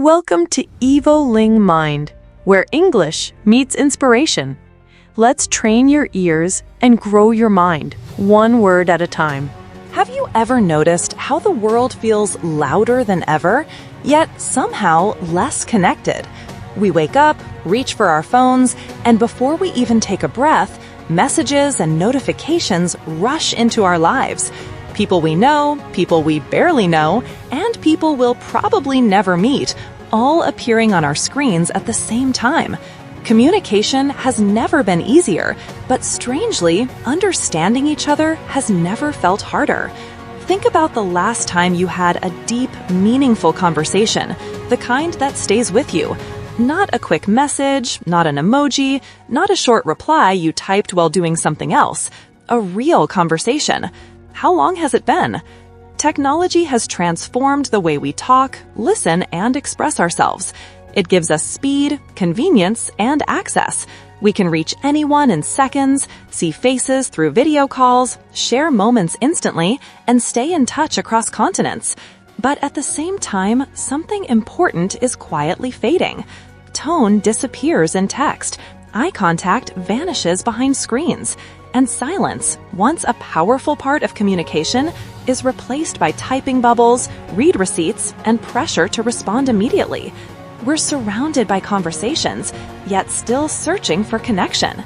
Welcome to EvoLing Mind, where English meets inspiration. Let's train your ears and grow your mind, one word at a time. Have you ever noticed how the world feels louder than ever, yet somehow less connected? We wake up, reach for our phones, and before we even take a breath, messages and notifications rush into our lives. People we know, people we barely know, and people we'll probably never meet, all appearing on our screens at the same time. Communication has never been easier, but strangely, understanding each other has never felt harder. Think about the last time you had a deep, meaningful conversation, the kind that stays with you. Not a quick message, not an emoji, not a short reply you typed while doing something else. A real conversation. How long has it been? Technology has transformed the way we talk, listen, and express ourselves. It gives us speed, convenience, and access. We can reach anyone in seconds, see faces through video calls, share moments instantly, and stay in touch across continents. But at the same time, something important is quietly fading. Tone disappears in text. Eye contact vanishes behind screens. And silence, once a powerful part of communication, is replaced by typing bubbles, read receipts, and pressure to respond immediately. We're surrounded by conversations, yet still searching for connection.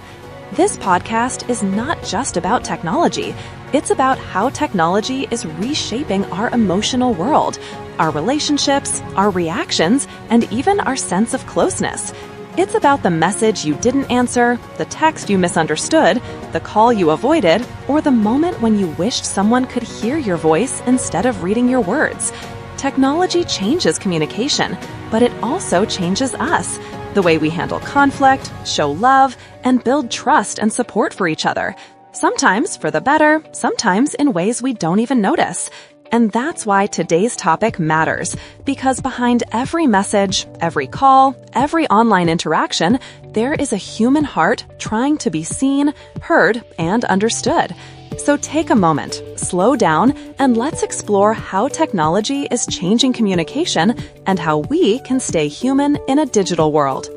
This podcast is not just about technology. It's about how technology is reshaping our emotional world, our relationships, our reactions, and even our sense of closeness. It's about the message you didn't answer, the text you misunderstood, the call you avoided, or the moment when you wished someone could hear your voice instead of reading your words. Technology changes communication, but it also changes us, the way we handle conflict, show love, and build trust and support for each other. Sometimes for the better, sometimes in ways we don't even notice. And that's why today's topic matters, because behind every message, every call, every online interaction, there is a human heart trying to be seen, heard, and understood. So take a moment, slow down, and let's explore how technology is changing communication and how we can stay human in a digital world.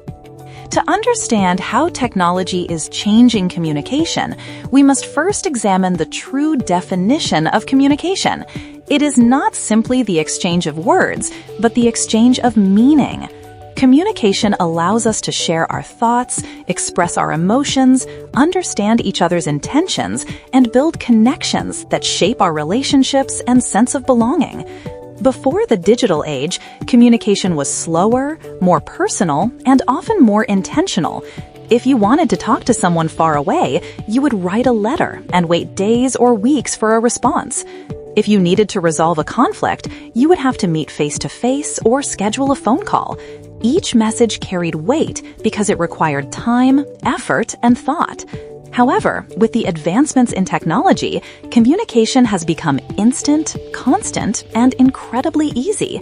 To understand how technology is changing communication, we must first examine the true definition of communication. It is not simply the exchange of words, but the exchange of meaning. Communication allows us to share our thoughts, express our emotions, understand each other's intentions, and build connections that shape our relationships and sense of belonging. Before the digital age, communication was slower, more personal, and often more intentional. If you wanted to talk to someone far away, you would write a letter and wait days or weeks for a response. If you needed to resolve a conflict, you would have to meet face-to-face or schedule a phone call. Each message carried weight because it required time, effort, and thought. However, with the advancements in technology, communication has become instant, constant, and incredibly easy.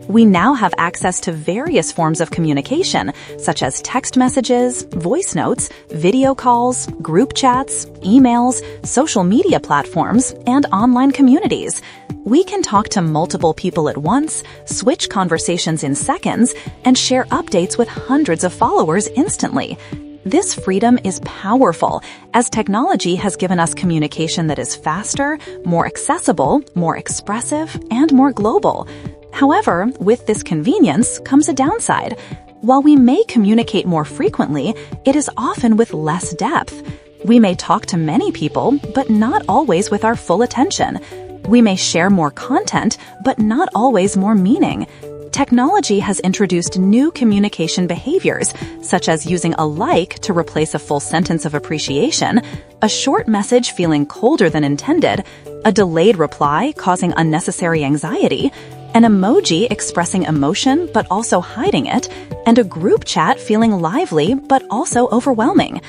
We now have access to various forms of communication, such as text messages, voice notes, video calls, group chats, emails, social media platforms, and online communities. We can talk to multiple people at once, switch conversations in seconds, and share updates with hundreds of followers instantly. This freedom is powerful, as technology has given us communication that is faster, more accessible, more expressive, and more global. However, with this convenience comes a downside. While we may communicate more frequently, it is often with less depth. We may talk to many people, but not always with our full attention. We may share more content, but not always more meaning. Technology has introduced new communication behaviors, such as using a like to replace a full sentence of appreciation, a short message feeling colder than intended, a delayed reply causing unnecessary anxiety, an emoji expressing emotion but also hiding it, and a group chat feeling lively but also overwhelming.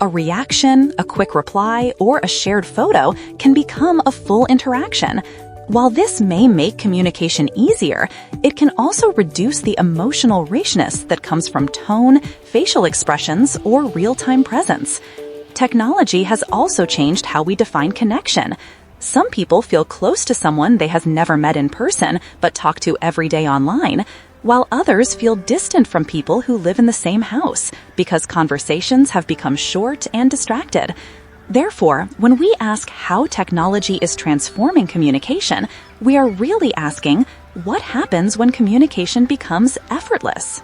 A reaction, a quick reply, or a shared photo can become a full interaction. While this may make communication easier, it can also reduce the emotional richness that comes from tone, facial expressions, or real-time presence. Technology has also changed how we define connection. Some people feel close to someone they have never met in person but talk to every day online. while others feel distant from people who live in the same house because conversations have become short and distracted. Therefore, when we ask how technology is transforming communication, we are really asking, what happens when communication becomes effortless?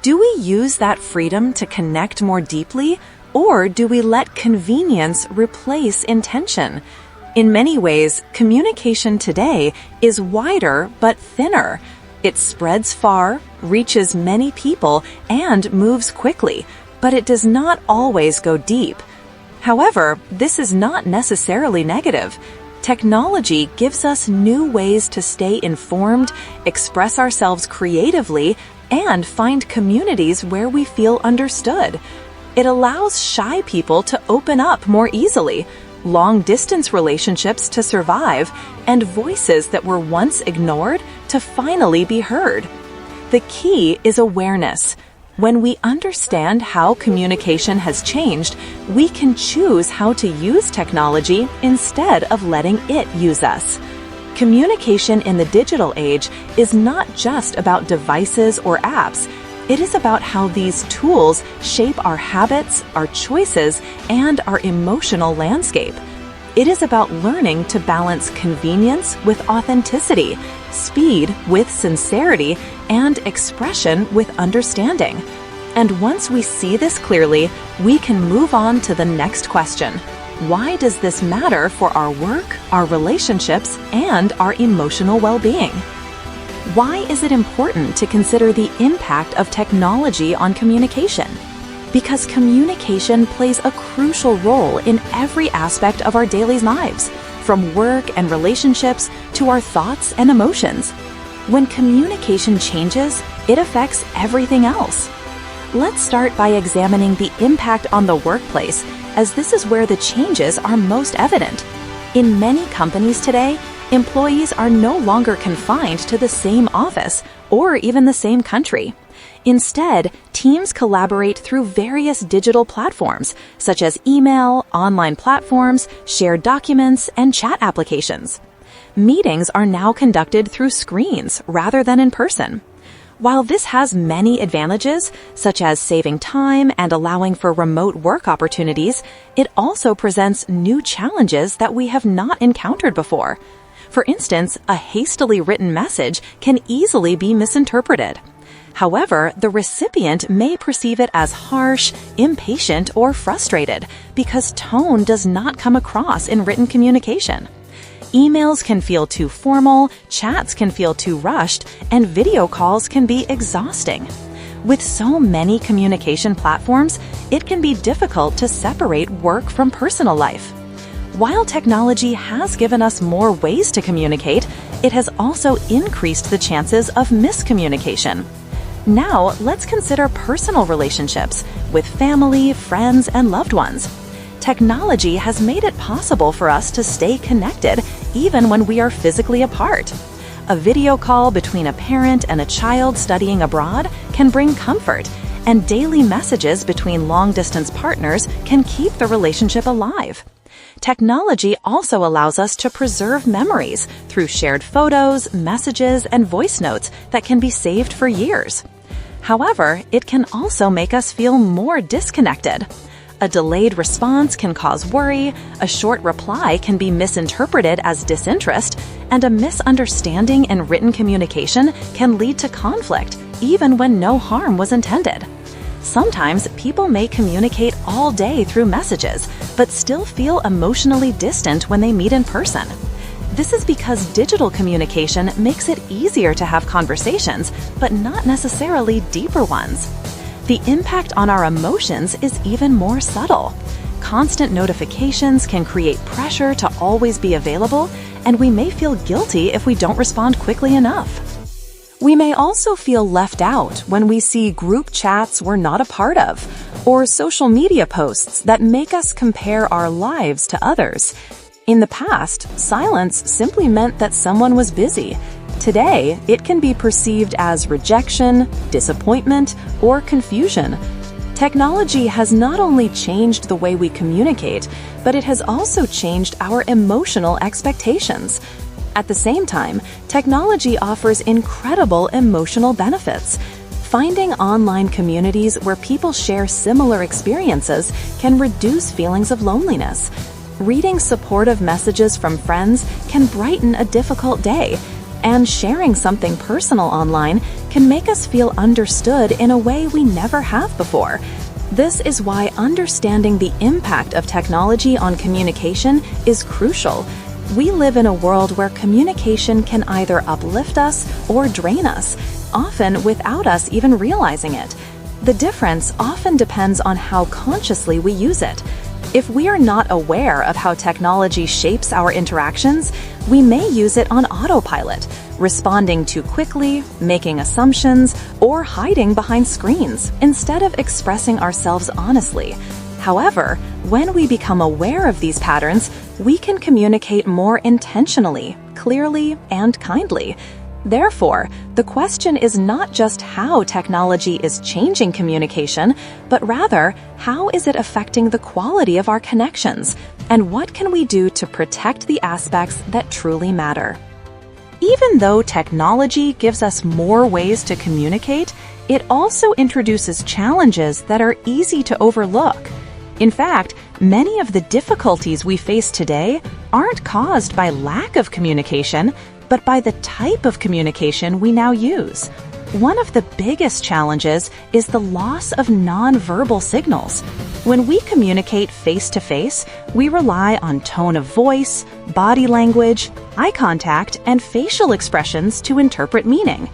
Do we use that freedom to connect more deeply, or do we let convenience replace intention? In many ways, communication today is wider but thinner. It spreads far, reaches many people, and moves quickly, but it does not always go deep. However, this is not necessarily negative. Technology gives us new ways to stay informed, express ourselves creatively, and find communities where we feel understood. It allows shy people to open up more easily, long-distance relationships to survive, and voices that were once ignored to finally be heard. The key is awareness. When we understand how communication has changed, we can choose how to use technology instead of letting it use us. Communication in the digital age is not just about devices or apps. It is about how these tools shape our habits, our choices, and our emotional landscape. It is about learning to balance convenience with authenticity, speed with sincerity, and expression with understanding. And once we see this clearly, we can move on to the next question. Why does this matter for our work, our relationships, and our emotional well-being? Why is it important to consider the impact of technology on communication? Because communication plays a crucial role in every aspect of our daily lives, from work and relationships to our thoughts and emotions. When communication changes, it affects everything else. Let's start by examining the impact on the workplace, as this is where the changes are most evident. In many companies today, employees are no longer confined to the same office or even the same country. Instead, teams collaborate through various digital platforms, such as email, online platforms, shared documents, and chat applications. Meetings are now conducted through screens rather than in person. While this has many advantages, such as saving time and allowing for remote work opportunities, it also presents new challenges that we have not encountered before. For instance, a hastily written message can easily be misinterpreted. However, the recipient may perceive it as harsh, impatient, or frustrated because tone does not come across in written communication. Emails can feel too formal, chats can feel too rushed, and video calls can be exhausting. With so many communication platforms, it can be difficult to separate work from personal life. While technology has given us more ways to communicate, it has also increased the chances of miscommunication. Now, let's consider personal relationships with family, friends, and loved ones. Technology has made it possible for us to stay connected even when we are physically apart. A video call between a parent and a child studying abroad can bring comfort, and daily messages between long-distance partners can keep the relationship alive. Technology also allows us to preserve memories through shared photos, messages, and voice notes that can be saved for years. However, it can also make us feel more disconnected. A delayed response can cause worry, a short reply can be misinterpreted as disinterest, and a misunderstanding in written communication can lead to conflict, even when no harm was intended. Sometimes people may communicate all day through messages, but still feel emotionally distant when they meet in person. This is because digital communication makes it easier to have conversations, but not necessarily deeper ones. The impact on our emotions is even more subtle. Constant notifications can create pressure to always be available, and we may feel guilty if we don't respond quickly enough. We may also feel left out when we see group chats we're not a part of, or social media posts that make us compare our lives to others. In the past, silence simply meant that someone was busy. Today, it can be perceived as rejection, disappointment, or confusion. Technology has not only changed the way we communicate, but it has also changed our emotional expectations. At the same time, technology offers incredible emotional benefits. Finding online communities where people share similar experiences can reduce feelings of loneliness. Reading supportive messages from friends can brighten a difficult day, and sharing something personal online can make us feel understood in a way we never have before. This is why understanding the impact of technology on communication is crucial. We live in a world where communication can either uplift us or drain us, often without us even realizing it. The difference often depends on how consciously we use it. If we are not aware of how technology shapes our interactions, we may use it on autopilot, responding too quickly, making assumptions, or hiding behind screens instead of expressing ourselves honestly. However, when we become aware of these patterns, we can communicate more intentionally, clearly, and kindly. Therefore, the question is not just how technology is changing communication, but rather, how is it affecting the quality of our connections, and what can we do to protect the aspects that truly matter? Even though technology gives us more ways to communicate, it also introduces challenges that are easy to overlook. In fact, many of the difficulties we face today aren't caused by lack of communication, but by the type of communication we now use. One of the biggest challenges is the loss of nonverbal signals. When we communicate face-to-face, we rely on tone of voice, body language, eye contact, and facial expressions to interpret meaning.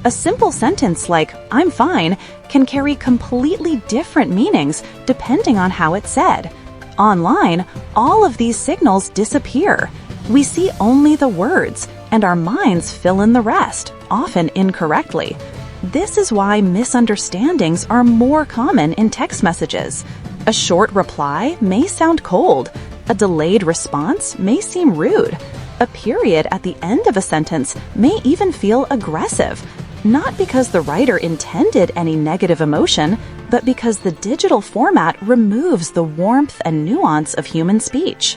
A simple sentence like, "I'm fine," can carry completely different meanings depending on how it's said. Online, all of these signals disappear. We see only the words, and our minds fill in the rest, often incorrectly. This is why misunderstandings are more common in text messages. A short reply may sound cold. A delayed response may seem rude. A period at the end of a sentence may even feel aggressive, not because the writer intended any negative emotion, but because the digital format removes the warmth and nuance of human speech.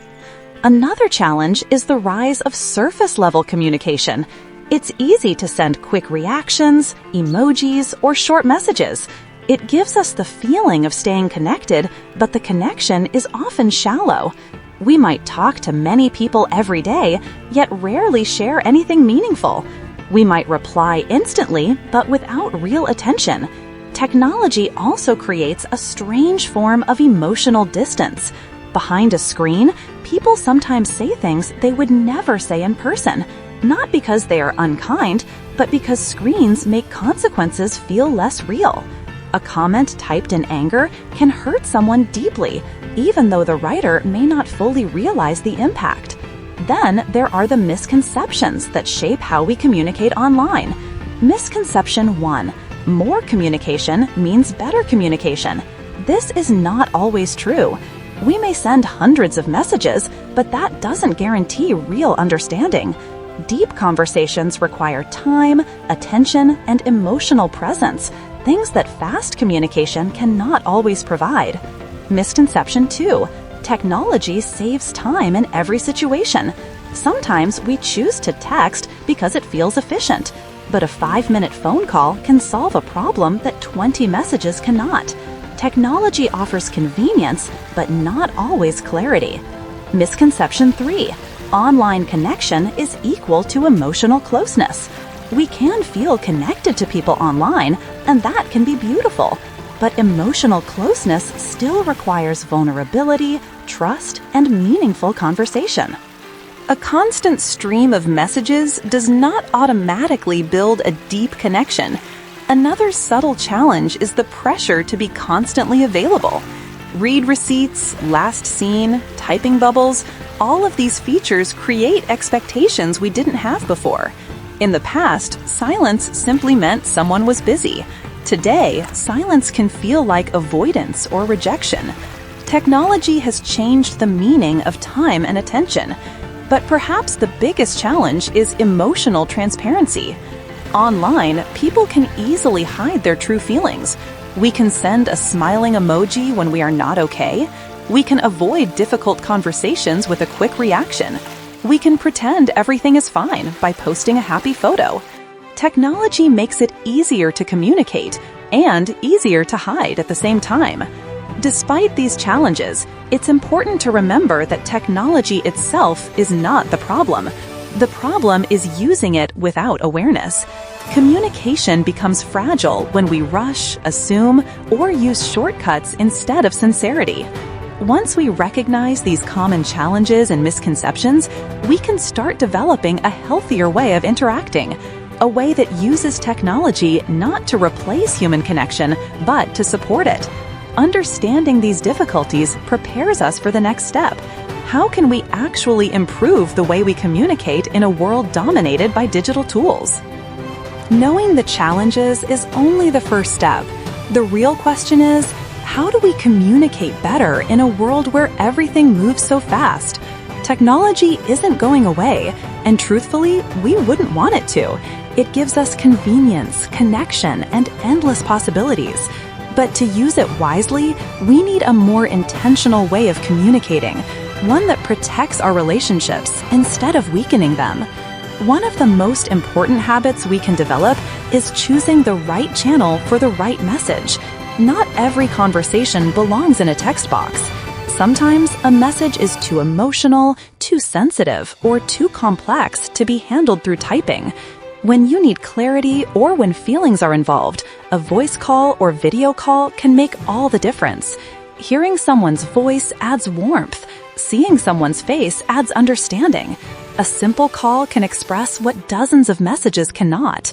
Another challenge is the rise of surface-level communication. It's easy to send quick reactions, emojis, or short messages. It gives us the feeling of staying connected, but the connection is often shallow. We might talk to many people every day, yet rarely share anything meaningful. We might reply instantly, but without real attention. Technology also creates a strange form of emotional distance. Behind a screen, people sometimes say things they would never say in person, not because they are unkind, but because screens make consequences feel less real. A comment typed in anger can hurt someone deeply, even though the writer may not fully realize the impact. Then there are the misconceptions that shape how we communicate online. Misconception 1. More communication means better communication. This is not always true. We may send hundreds of messages, but that doesn't guarantee real understanding. Deep conversations require time, attention, and emotional presence, things that fast communication cannot always provide. Misconception 2. Technology saves time in every situation. Sometimes we choose to text because it feels efficient, but a 5-minute phone call can solve a problem that 20 messages cannot. Technology offers convenience, but not always clarity. Misconception 3. Online connection is equal to emotional closeness. We can feel connected to people online, and that can be beautiful. But emotional closeness still requires vulnerability, trust, and meaningful conversation. A constant stream of messages does not automatically build a deep connection. Another subtle challenge is the pressure to be constantly available. Read receipts, last seen, typing bubbles, all of these features create expectations we didn't have before. In the past, silence simply meant someone was busy. Today, silence can feel like avoidance or rejection. Technology has changed the meaning of time and attention. But perhaps the biggest challenge is emotional transparency. Online, people can easily hide their true feelings. We can send a smiling emoji when we are not okay. We can avoid difficult conversations with a quick reaction. We can pretend everything is fine by posting a happy photo. Technology makes it easier to communicate and easier to hide at the same time. Despite these challenges, it's important to remember that technology itself is not the problem. The problem is using it without awareness. Communication becomes fragile when we rush, assume, or use shortcuts instead of sincerity. Once we recognize these common challenges and misconceptions, we can start developing a healthier way of interacting, a way that uses technology not to replace human connection, but to support it. Understanding these difficulties prepares us for the next step. How can we actually improve the way we communicate in a world dominated by digital tools? Knowing the challenges is only the first step. The real question is, how do we communicate better in a world where everything moves so fast? Technology isn't going away, and truthfully, we wouldn't want it to. It gives us convenience, connection, and endless possibilities. But to use it wisely, we need a more intentional way of communicating, one that protects our relationships instead of weakening them. One of the most important habits we can develop is choosing the right channel for the right message. Not every conversation belongs in a text box. Sometimes a message is too emotional, too sensitive, or too complex to be handled through typing. When you need clarity or when feelings are involved, a voice call or video call can make all the difference. Hearing someone's voice adds warmth. Seeing someone's face adds understanding. A simple call can express what dozens of messages cannot.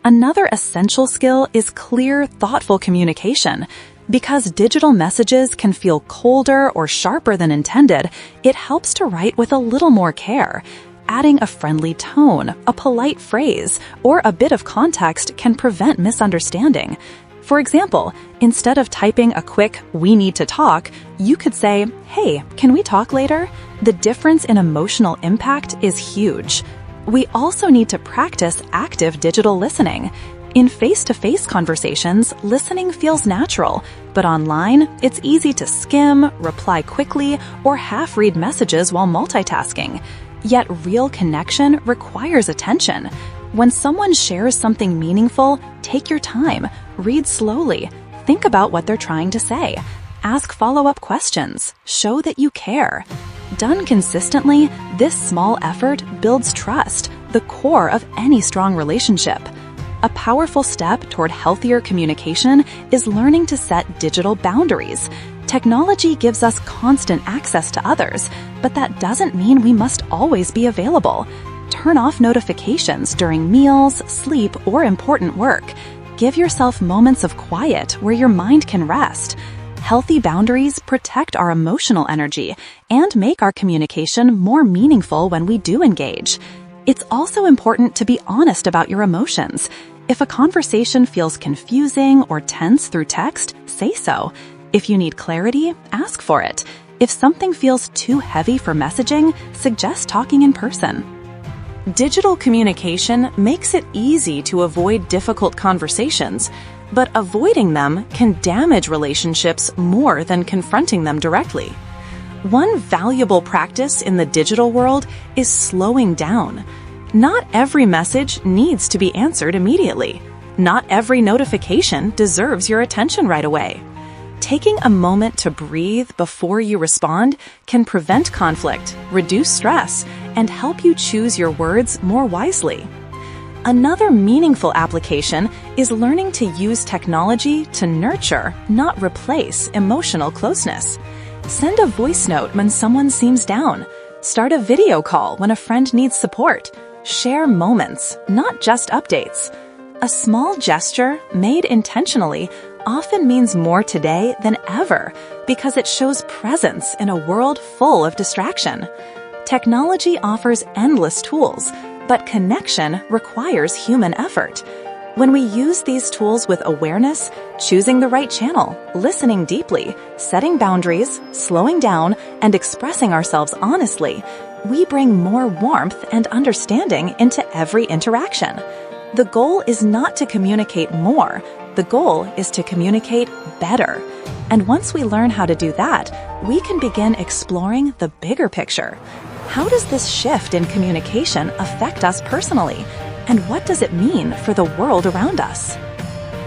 Another essential skill is clear, thoughtful communication. Because digital messages can feel colder or sharper than intended, it helps to write with a little more care. Adding a friendly tone, a polite phrase, or a bit of context can prevent misunderstanding. For example, instead of typing a quick, "We need to talk," you could say, "Hey, can we talk later?" The difference in emotional impact is huge. We also need to practice active digital listening. In face-to-face conversations, listening feels natural, but online, it's easy to skim, reply quickly, or half-read messages while multitasking. Yet real connection requires attention. When someone shares something meaningful, take your time, read slowly, think about what they're trying to say, ask follow-up questions, show that you care. Done consistently, this small effort builds trust, the core of any strong relationship. A powerful step toward healthier communication is learning to set digital boundaries. Technology gives us constant access to others, but that doesn't mean we must always be available. Turn off notifications during meals, sleep, or important work. Give yourself moments of quiet where your mind can rest. Healthy boundaries protect our emotional energy and make our communication more meaningful when we do engage. It's also important to be honest about your emotions. If a conversation feels confusing or tense through text, say so. If you need clarity, ask for it. If something feels too heavy for messaging, suggest talking in person. Digital communication makes it easy to avoid difficult conversations, but avoiding them can damage relationships more than confronting them directly. One valuable practice in the digital world is slowing down. Not every message needs to be answered immediately. Not every notification deserves your attention right away. Taking a moment to breathe before you respond can prevent conflict, reduce stress, and help you choose your words more wisely. Another meaningful application is learning to use technology to nurture, not replace, emotional closeness. Send a voice note when someone seems down. Start a video call when a friend needs support. Share moments, not just updates. A small gesture made intentionally often means more today than ever because it shows presence in a world full of distraction. Technology offers endless tools, but connection requires human effort. When we use these tools with awareness, choosing the right channel, listening deeply, setting boundaries, slowing down, and expressing ourselves honestly, we bring more warmth and understanding into every interaction. The goal is not to communicate more. The goal is to communicate better. And once we learn how to do that, we can begin exploring the bigger picture. how does this shift in communication affect us personally? And what does it mean for the world around us?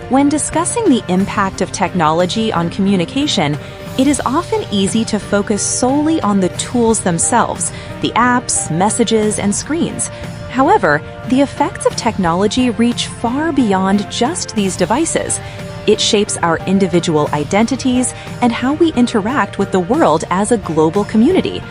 When discussing the impact of technology on communication, it is often easy to focus solely on the tools themselves, the apps, messages, and screens. However, the effects of technology reach far beyond just these devices. It shapes our individual identities and how we interact with the world as a global community.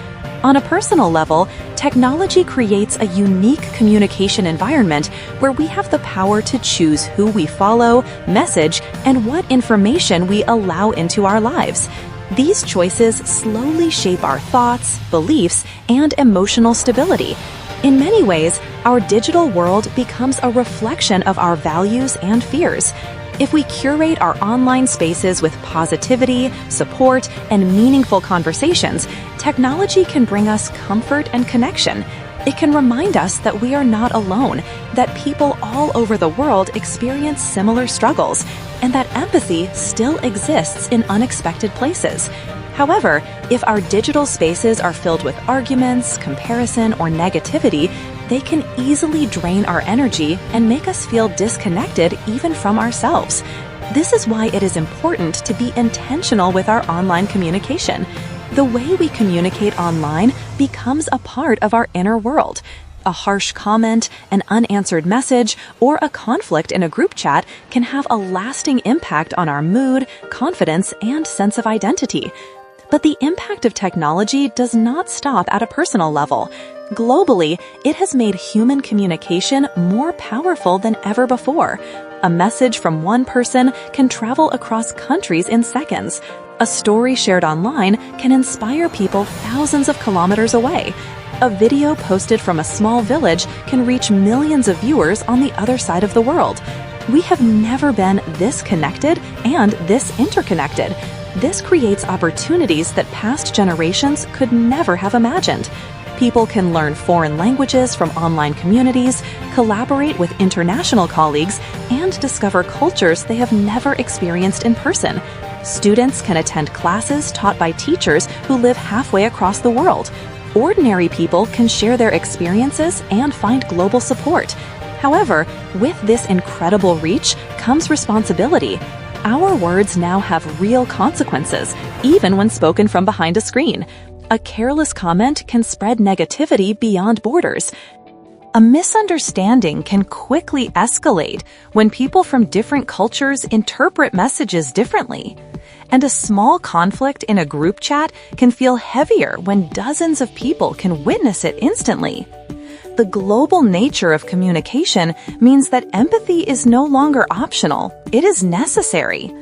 On a personal level, technology creates a unique communication environment where we have the power to choose who we follow, message, and what information we allow into our lives. These choices slowly shape our thoughts, beliefs, and emotional stability. In many ways, our digital world becomes a reflection of our values and fears. If we curate our online spaces with positivity, support, and meaningful conversations, technology can bring us comfort and connection. It can remind us that we are not alone, that people all over the world experience similar struggles, and that empathy still exists in unexpected places. However, if our digital spaces are filled with arguments, comparison, or negativity, they can easily drain our energy and make us feel disconnected even from ourselves. This is why it is important to be intentional with our online communication. The way we communicate online becomes a part of our inner world. A harsh comment, an unanswered message, or a conflict in a group chat can have a lasting impact on our mood, confidence, and sense of identity. But the impact of technology does not stop at a personal level. Globally, it has made human communication more powerful than ever before. A message from one person can travel across countries in seconds. A story shared online can inspire people thousands of kilometers away. A video posted from a small village can reach millions of viewers on the other side of the world. We have never been this connected and this interconnected. This creates opportunities that past generations could never have imagined. People can learn foreign languages from online communities, collaborate with international colleagues, and discover cultures they have never experienced in person. Students can attend classes taught by teachers who live halfway across the world. Ordinary people can share their experiences and find global support. However, with this incredible reach comes responsibility. Our words now have real consequences, even when spoken from behind a screen. A careless comment can spread negativity beyond borders. A misunderstanding can quickly escalate when people from different cultures interpret messages differently. And a small conflict in a group chat can feel heavier when dozens of people can witness it instantly. The global nature of communication means that empathy is no longer optional, it is necessary.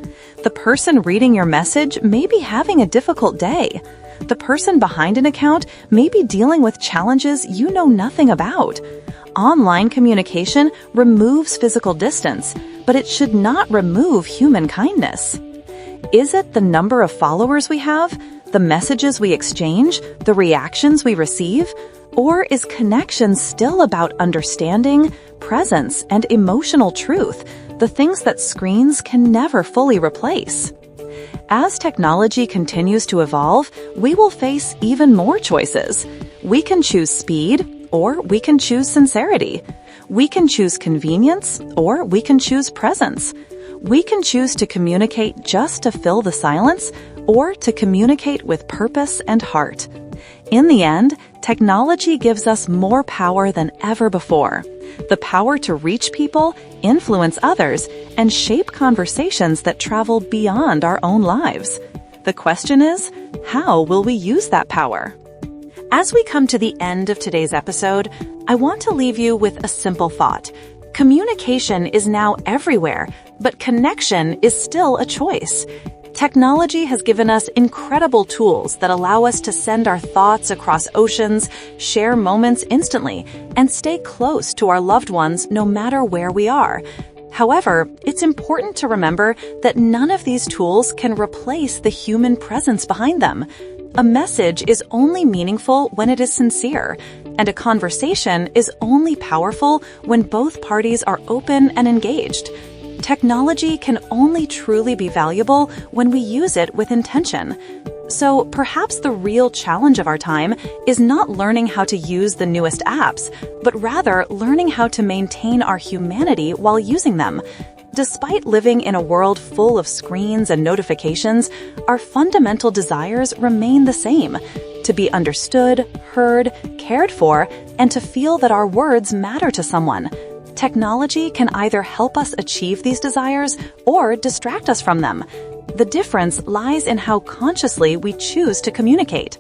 The person reading your message may be having a difficult day. The person behind an account may be dealing with challenges you know nothing about. Online communication removes physical distance, but it should not remove human kindness. Is it the number of followers we have, the messages we exchange, the reactions we receive? Or is connection still about understanding, presence, and emotional truth, the things that screens can never fully replace? As technology continues to evolve, we will face even more choices. We can choose speed, or we can choose sincerity. We can choose convenience, or we can choose presence. We can choose to communicate just to fill the silence, or to communicate with purpose and heart. In the end, technology gives us more power than ever before. The power to reach people, influence others, and shape conversations that travel beyond our own lives. The question is, how will we use that power? As we come to the end of today's episode, I want to leave you with a simple thought. Communication is now everywhere, but connection is still a choice. Technology has given us incredible tools that allow us to send our thoughts across oceans, share moments instantly, and stay close to our loved ones no matter where we are. However, it's important to remember that none of these tools can replace the human presence behind them. A message is only meaningful when it is sincere, and a conversation is only powerful when both parties are open and engaged. Technology can only truly be valuable when we use it with intention. So perhaps the real challenge of our time is not learning how to use the newest apps, but rather learning how to maintain our humanity while using them. Despite living in a world full of screens and notifications, our fundamental desires remain the same: to be understood, heard, cared for, and to feel that our words matter to someone. Technology can either help us achieve these desires or distract us from them. The difference lies in how consciously we choose to communicate.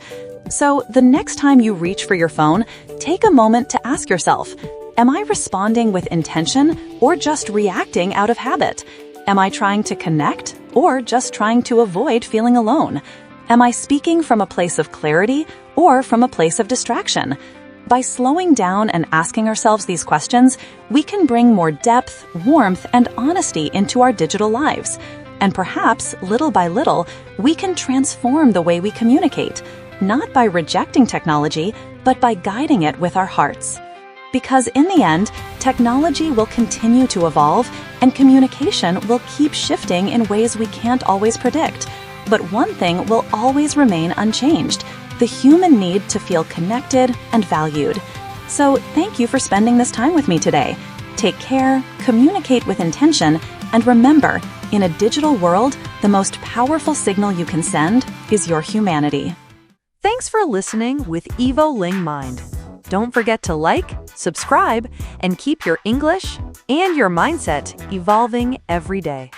So, the next time you reach for your phone, take a moment to ask yourself, am I responding with intention or just reacting out of habit? Am I trying to connect or just trying to avoid feeling alone? Am I speaking from a place of clarity or from a place of distraction? By slowing down and asking ourselves these questions, we can bring more depth, warmth, and honesty into our digital lives. And perhaps, little by little, we can transform the way we communicate, not by rejecting technology, but by guiding it with our hearts. Because in the end, technology will continue to evolve, and communication will keep shifting in ways we can't always predict. But one thing will always remain unchanged: the human need to feel connected and valued. So thank you for spending this time with me today. Take care, communicate with intention, and remember, in a digital world, the most powerful signal you can send is your humanity. Thanks for listening with EvoLing Mind. Don't forget to like, subscribe, and keep your English and your mindset evolving every day.